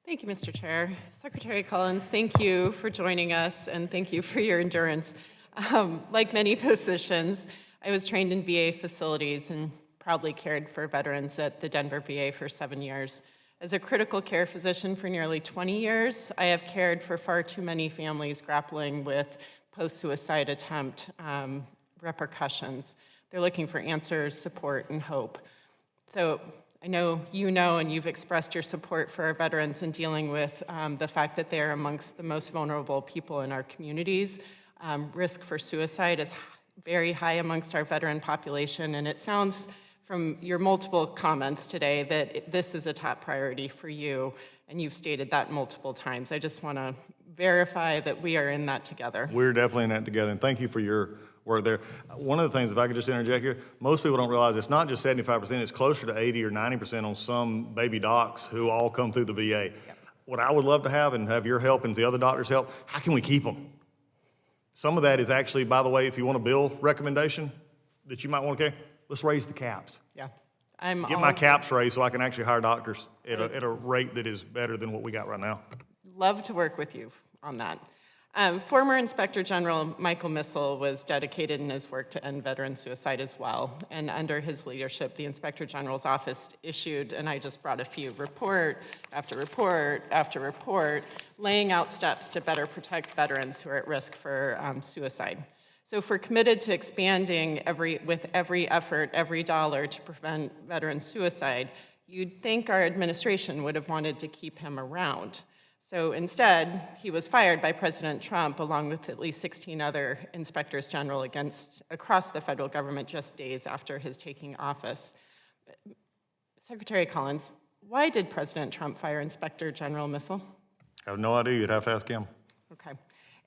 Thank you, Mr. Chair. Secretary Collins, thank you for joining us, and thank you for your endurance. Like many physicians, I was trained in VA facilities and proudly cared for veterans at the Denver VA for 7 years. As a critical care physician for nearly 20 years, I have cared for far too many families grappling with post-suicide attempt repercussions. They're looking for answers, support, and hope. So I know you know and you've expressed your support for our veterans in dealing with the fact that they're amongst the most vulnerable people in our communities. Risk for suicide is very high amongst our veteran population, and it sounds from your multiple comments today that this is a top priority for you, and you've stated that multiple times. I just want to verify that we are in that together. We're definitely in that together, and thank you for your work there. One of the things, if I could just interject here, most people don't realize it's not just 75%, it's closer to 80 or 90% on some baby docs who all come through the VA. Yep. What I would love to have, and have your help and the other doctors' help, how can we keep them? Some of that is actually, by the way, if you want a bill recommendation that you might want to carry, let's raise the caps. Yeah. Get my caps raised so I can actually hire doctors at a rate that is better than what we got right now. Love to work with you on that. Former Inspector General Michael Missel was dedicated in his work to end veteran suicide as well. And under his leadership, the Inspector General's office issued, and I just brought a few, report after report after report, laying out steps to better protect veterans who are at risk for suicide. So if we're committed to expanding with every effort, every dollar to prevent veteran suicide, you'd think our administration would have wanted to keep him around. So instead, he was fired by President Trump along with at least 16 other inspectors general across the federal government just days after his taking office. Secretary Collins, why did President Trump fire Inspector General Missel? I have no idea. You'd have to ask him. Okay.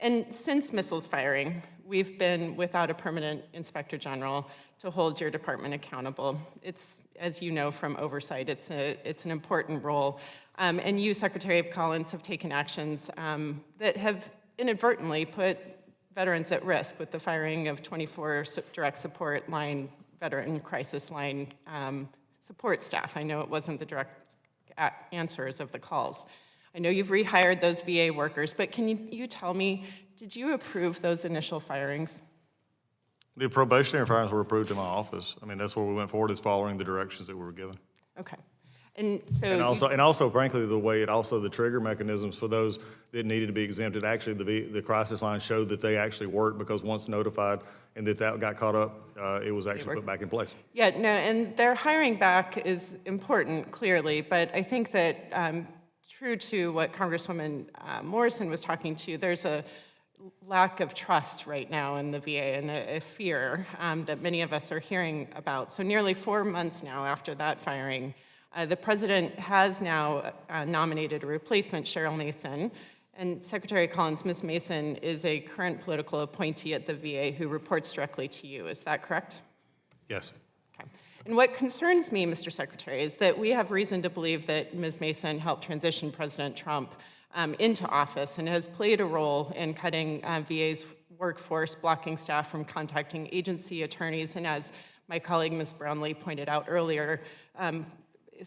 And since Missel's firing, we've been without a permanent inspector general to hold your department accountable. It's, as you know from oversight, it's an important role. And you, Secretary Collins, have taken actions that have inadvertently put veterans at risk with the firing of 24 direct support line, veteran crisis line support staff. I know it wasn't the direct answers of the calls. I know you've rehired those VA workers, but can you tell me, did you approve those initial firings? The probationary firings were approved in my office. I mean, that's where we went forward, is following the directions that we were given. Okay. And so and also, frankly, the trigger mechanisms for those that needed to be exempted, actually the crisis line showed that they actually worked, because once notified and that got caught up, it was actually put back in place. Yeah, no, and their hiring back is important, clearly, but I think that true to what Congresswoman Morrison was talking to, there's a lack of trust right now in the VA and a fear that many of us are hearing about. So nearly 4 months now after that firing, the president has now nominated a replacement, Cheryl Mason, and Secretary Collins, Ms. Mason is a current political appointee at the VA who reports directly to you. Is that correct? Yes. Okay. And what concerns me, Mr. Secretary, is that we have reason to believe that Ms. Mason helped transition President Trump into office and has played a role in cutting VA's workforce, blocking staff from contacting agency attorneys, and as my colleague Ms. Brownlee pointed out earlier,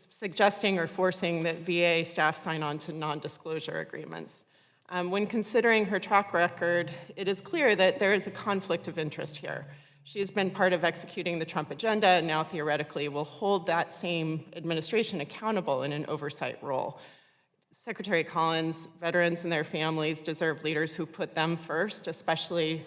suggesting or forcing that VA staff sign on to non-disclosure agreements. When considering her track record, it is clear that there is a conflict of interest here. She has been part of executing the Trump agenda and now theoretically will hold that same administration accountable in an oversight role. Secretary Collins, veterans and their families deserve leaders who put them first, especially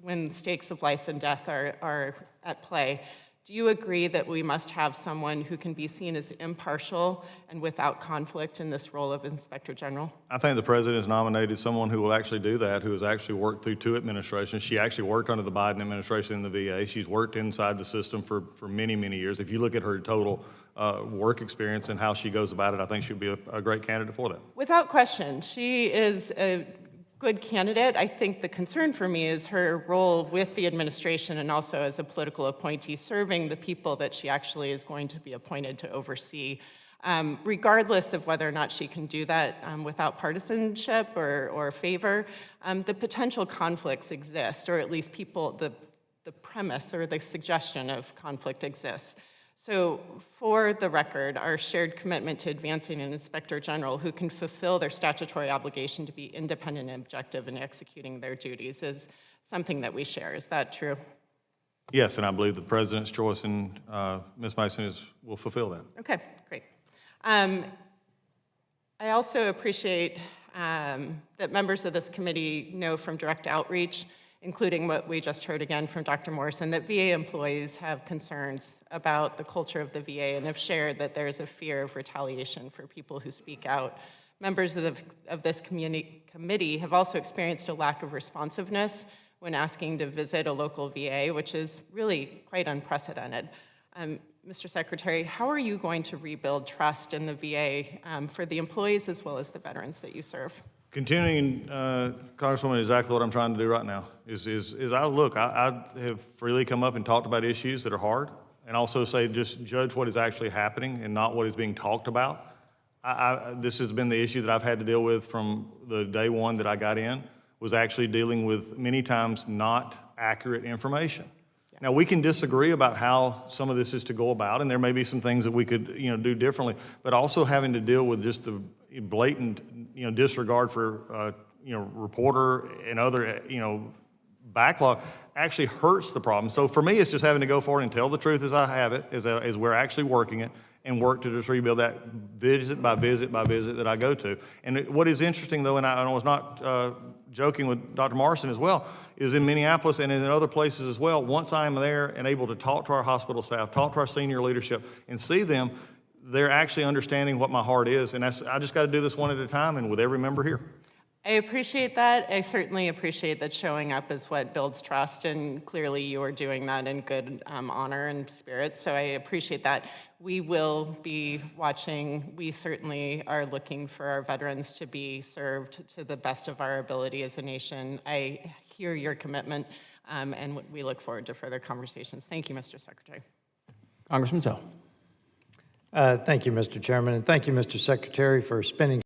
when stakes of life and death are at play. Do you agree that we must have someone who can be seen as impartial and without conflict in this role of Inspector General? I think the president has nominated someone who will actually do that, who has actually worked through 2 administrations. She actually worked under the Biden administration in the VA. She's worked inside the system for many, many years. If you look at her total work experience and how she goes about it, I think she'd be a great candidate for that. Without question, she is a good candidate. I think the concern for me is her role with the administration and also as a political appointee serving the people that she actually is going to be appointed to oversee. Regardless of whether or not she can do that without partisanship or favor, the potential conflicts exist, or at least the premise or the suggestion of conflict exists. So for the record, our shared commitment to advancing an inspector general who can fulfill their statutory obligation to be independent and objective in executing their duties is something that we share. Is that true? Yes, and I believe the president's choice and Ms. Mason will fulfill that. Okay, great. I also appreciate that members of this committee know from direct outreach, including what we just heard again from Dr. Morrison, that VA employees have concerns about the culture of the VA and have shared that there's a fear of retaliation for people who speak out. Members of this committee have also experienced a lack of responsiveness when asking to visit a local VA, which is really quite unprecedented. Mr. Secretary, how are you going to rebuild trust in the VA for the employees as well as the veterans that you serve? Continuing, Congresswoman, exactly what I'm trying to do right now is I have freely come up and talked about issues that are hard, and also say just judge what is actually happening and not what is being talked about. This has been the issue that I've had to deal with from the day one that I got in, was actually dealing with many times not accurate information. Now, we can disagree about how some of this is to go about, and there may be some things that we could, do differently, but also having to deal with just the blatant, disregard for, reporter and other, backlog actually hurts the problem. So for me, it's just having to go forward and tell the truth as I have it, as we're actually working it, and work to just rebuild that visit by visit by visit that I go to. And what is interesting, though, and I was not joking with Dr. Morrison as well, is in Minneapolis and in other places as well, once I am there and able to talk to our hospital staff, talk to our senior leadership, and see them, they're actually understanding what my heart is. And I just got to do this one at a time and with every member here. I appreciate that. I certainly appreciate that showing up is what builds trust, and clearly you are doing that in good honor and spirit, so I appreciate that. We will be watching. We certainly are looking for our veterans to be served to the best of our ability as a nation. I hear your commitment, and we look forward to further conversations. Thank you, Mr. Secretary. Congressman Zell. Thank you, Mr. Chairman, and thank you, Mr. Secretary, for spending